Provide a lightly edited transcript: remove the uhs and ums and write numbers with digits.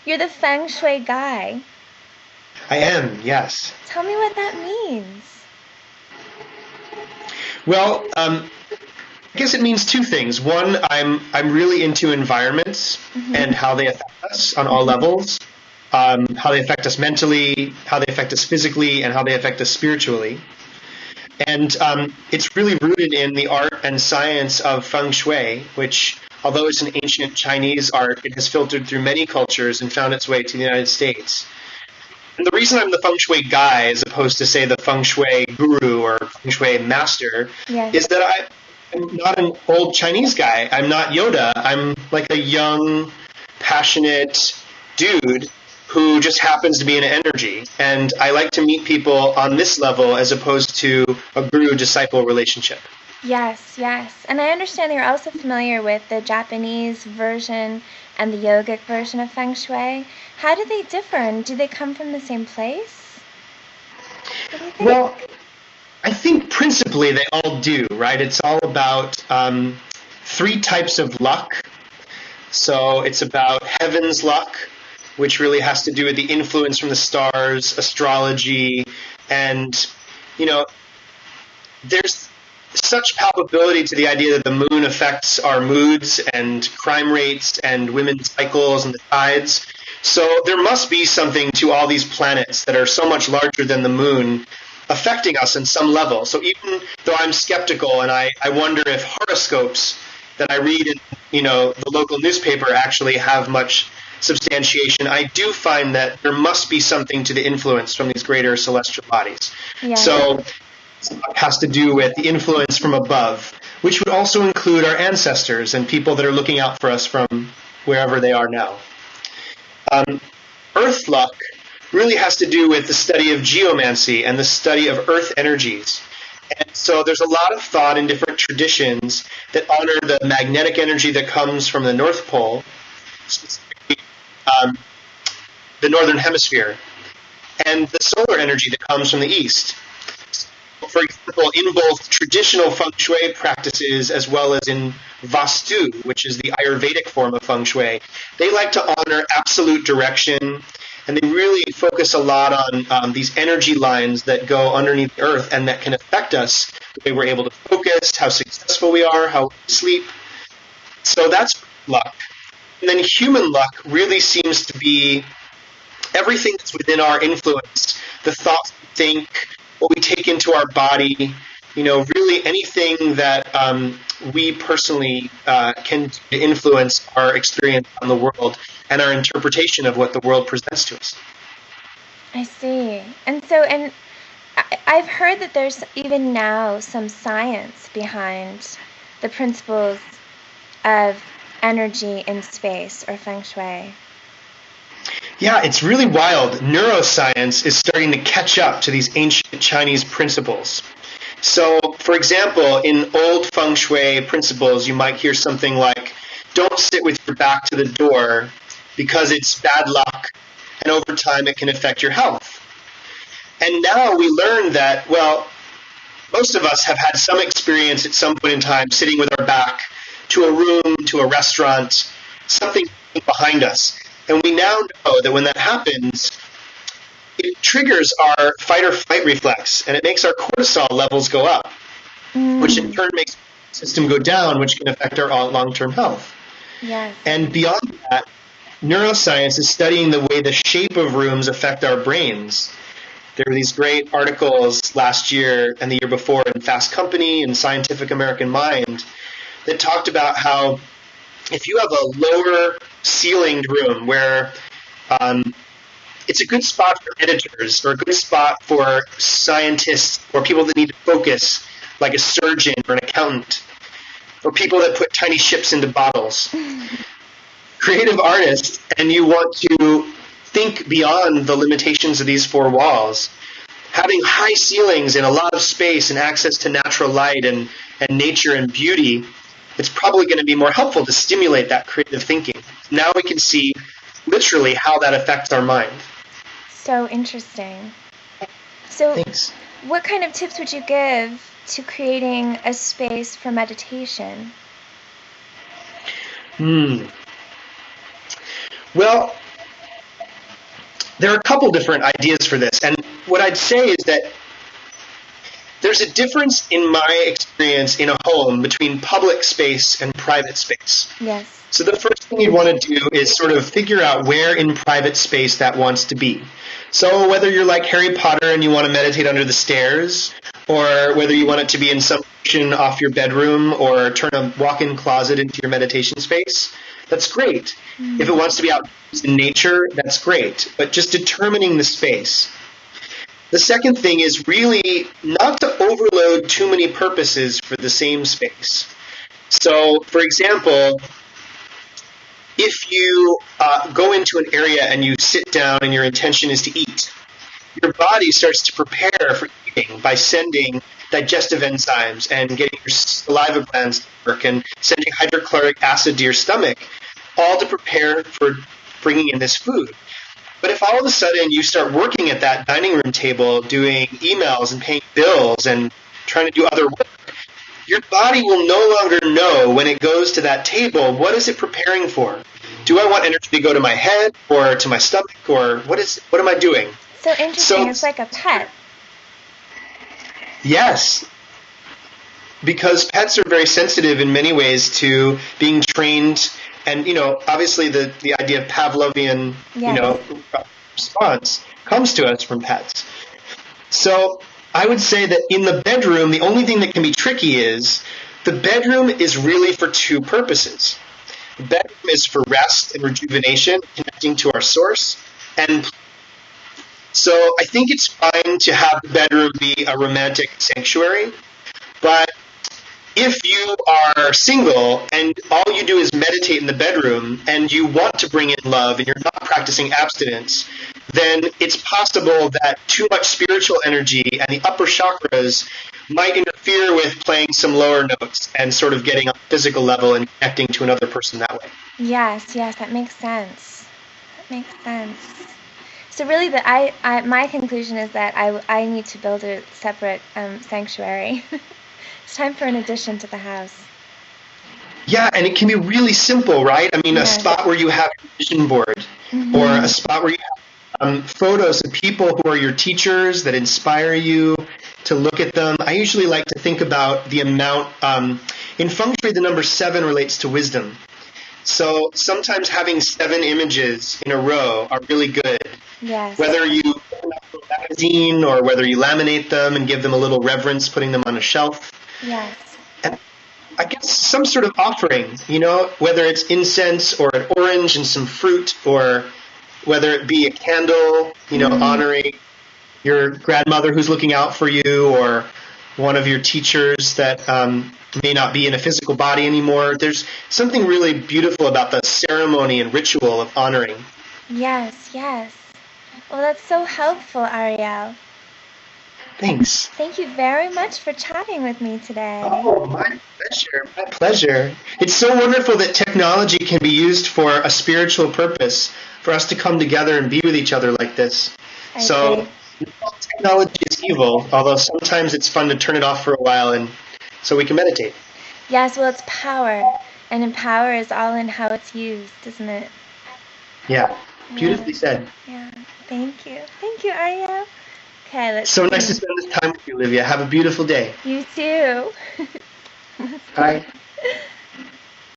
You're the Feng Shui Guy. I am, yes. Tell me what that means. Well, I guess it means two things. One, I'm really into environments and how they affect us on all levels, how they affect us mentally, how they affect us physically, and how they affect us spiritually. And it's really rooted in the art and science of Feng Shui, which, although it's an ancient Chinese art, it has filtered through many cultures and found its way to the United States. And the reason I'm the Feng Shui guy, as opposed to, say, the Feng Shui guru or Feng Shui master, is that I'm not an old Chinese guy. I'm not Yoda. I'm like a young, passionate dude who just happens to be an energy. And I like to meet people on this level as opposed to a guru-disciple relationship. Yes, yes. And I understand that you're also familiar with the Japanese version and the yogic version of Feng Shui. How do they differ, and do they come from the same place? What do you think? Well, I think principally they all do, right? It's all about three types of luck. So it's about heaven's luck, which really has to do with the influence from the stars, astrology, and, there's such palpability to the idea that the moon affects our moods and crime rates and women's cycles and the tides. So there must be something to all these planets that are so much larger than the moon affecting us in some level. So even though I'm skeptical and I wonder if horoscopes that I read in the local newspaper actually have much substantiation, I do find that there must be something to the influence from these greater celestial bodies. Yeah. So it has to do with the influence from above, which would also include our ancestors and people that are looking out for us from wherever they are now. Earth luck really has to do with the study of geomancy and the study of earth energies. And so there's a lot of thought in different traditions that honor the magnetic energy that comes from the North Pole, specifically the Northern Hemisphere, and the solar energy that comes from the East. For example, in both traditional Feng Shui practices as well as in Vastu, which is the Ayurvedic form of Feng Shui, they like to honor absolute direction, and they really focus a lot on these energy lines that go underneath the earth and that can affect us, the way we're able to focus, how successful we are, how we sleep. So that's luck. And then human luck really seems to be everything that's within our influence, the thoughts we think, what we take into our body, really anything that we personally can influence our experience on the world and our interpretation of what the world presents to us. I see. And I've heard that there's even now some science behind the principles of energy in space or Feng Shui. Yeah, it's really wild. Neuroscience is starting to catch up to these ancient Chinese principles. So, for example, in old Feng Shui principles, you might hear something like, don't sit with your back to the door because it's bad luck, and over time it can affect your health. And now we learn that, most of us have had some experience at some point in time sitting with our back to a room, to a restaurant, something behind us. And we now know that when that happens, it triggers our fight or flight reflex, and it makes our cortisol levels go up, which in turn makes the system go down, which can affect our long-term health. Yes. And beyond that, neuroscience is studying the way the shape of rooms affect our brains. There were these great articles last year and the year before in Fast Company and Scientific American Mind that talked about how if you have a lower ceilinged room where it's a good spot for editors or a good spot for scientists or people that need to focus, like a surgeon or an accountant, or people that put tiny ships into bottles. Creative artists, and you want to think beyond the limitations of these four walls. Having high ceilings and a lot of space and access to natural light and nature and beauty, it's probably going to be more helpful to stimulate that creative thinking. Now we can see literally how that affects our mind. So interesting. So Thanks. What kind of tips would you give to creating a space for meditation? Well, there are a couple different ideas for this. And what I'd say is that there's a difference in my experience in a home between public space and private space. Yes. So the first thing you'd want to do is sort of figure out where in private space that wants to be. So whether you're like Harry Potter and you want to meditate under the stairs, or whether you want it to be in some section off your bedroom or turn a walk-in closet into your meditation space, that's great. If it wants to be out in nature, that's great. But just determining the space. The second thing is really not to overload too many purposes for the same space. So, for example, if you go into an area and you sit down and your intention is to eat, your body starts to prepare for eating by sending digestive enzymes and getting your saliva glands to work and sending hydrochloric acid to your stomach, all to prepare for bringing in this food. But if all of a sudden you start working at that dining room table, doing emails and paying bills and trying to do other work, your body will no longer know when it goes to that table, what is it preparing for? Do I want energy to go to my head or to my stomach, or what am I doing? So interesting. It's like a pet. Yes. Because pets are very sensitive in many ways to being trained. And, obviously the idea of Pavlovian, Yes. Response comes to us from pets. So I would say that in the bedroom, the only thing that can be tricky is the bedroom is really for two purposes. The bedroom is for rest and rejuvenation, connecting to our source. And so I think it's fine to have the bedroom be a romantic sanctuary, but if you are single and all you do is meditate in the bedroom and you want to bring in love and you're not practicing abstinence, then it's possible that too much spiritual energy and the upper chakras might interfere with playing some lower notes and sort of getting on a physical level and connecting to another person that way. Yes, that makes sense. That makes sense. So really, my conclusion is that I need to build a separate sanctuary. It's time for an addition to the house. Yeah, and it can be really simple, right? I mean, a spot where you have a vision board, or a spot where you have photos of people who are your teachers that inspire you to look at them. I usually like to think about the amount. In Feng Shui, the number 7 relates to wisdom. So sometimes having 7 images in a row are really good. Yes. Whether you open up a magazine or whether you laminate them and give them a little reverence, putting them on a shelf. Yes. And I guess some sort of offering, whether it's incense or an orange and some fruit, or whether it be a candle, honoring your grandmother who's looking out for you, or one of your teachers that may not be in a physical body anymore. There's something really beautiful about the ceremony and ritual of honoring. Yes. Well, that's so helpful, Ariel. Thanks. Thank you very much for chatting with me today. Oh, my pleasure. It's so wonderful that technology can be used for a spiritual purpose, for us to come together and be with each other like this. So technology is evil, although sometimes it's fun to turn it off for a while and so we can meditate. Yes, well, it's power, and in power is all in how it's used, isn't it? Yeah, beautifully said. Yeah, thank you, Ariel. Okay, let's. So nice to spend this time with you, Olivia. Have a beautiful day. You too. Bye.